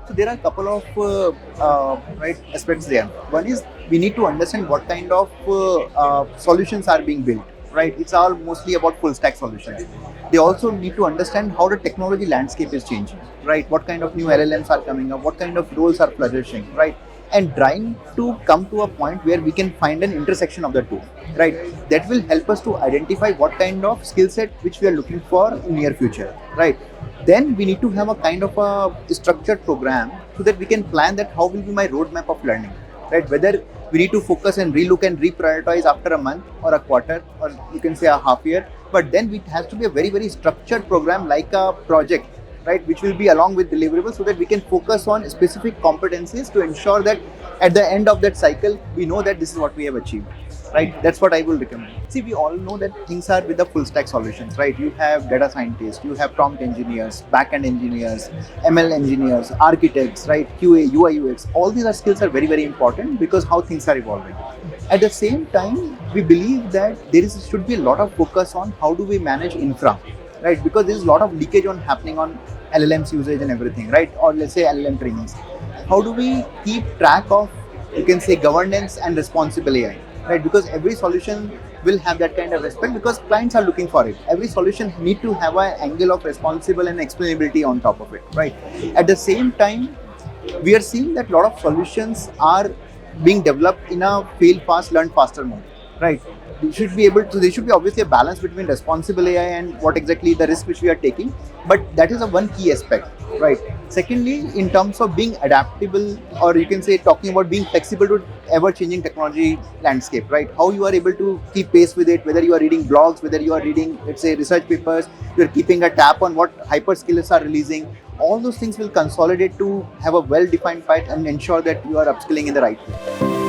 So there are a couple of right aspects there. One is we need to understand what kind of solutions are being built. Right, it's all mostly about full stack solutions. They also need to understand how the technology landscape is changing. Right, what kind of new LLMs are coming up, what kind of roles are flourishing. Right, and trying to come to a point where we can find an intersection of the two. Right, that will help us to identify what kind of skill set which we are looking for in near future. Right, then we need to have a kind of a structured program so that we can plan that how will be my roadmap of learning, right? Whether we need to focus and relook and reprioritize after a month or a quarter or you can say a half year, but then it has to be a very very structured program like a project, right, which will be along with deliverables so that we can focus on specific competencies to ensure that at the end of that cycle we know that this is what we have achieved. Right, that's what I will recommend. See, we all know that things are with the full stack solutions, right? You have data scientists, you have prompt engineers, backend engineers, ML engineers, architects, right? QA, UI, UX. All these are skills are very, very important because how things are evolving. At the same time, we believe that should be a lot of focus on how do we manage infra, right? Because there is a lot of leakage on happening on LLMs usage and everything, right? Or let's say LLM trainings. How do we keep track of, you can say, governance and responsible AI, right? Because every solution will have that kind of respect because clients are looking for it. Every solution need to have an angle of responsible and explainability on top of it, right? At the same time, we are seeing that a lot of solutions are being developed in a fail fast, learn faster mode, right? There should be obviously a balance between responsible AI and what exactly the risk which we are taking, but that is a one key aspect, right? Secondly, in terms of being adaptable, or you can say talking about being flexible to ever changing technology landscape, right? How you are able to keep pace with it, whether you are reading blogs, whether you are reading, let's say, research papers, you're keeping a tap on what hyperskillers are releasing. All those things will consolidate to have a well-defined fight and ensure that you are upskilling in the right way.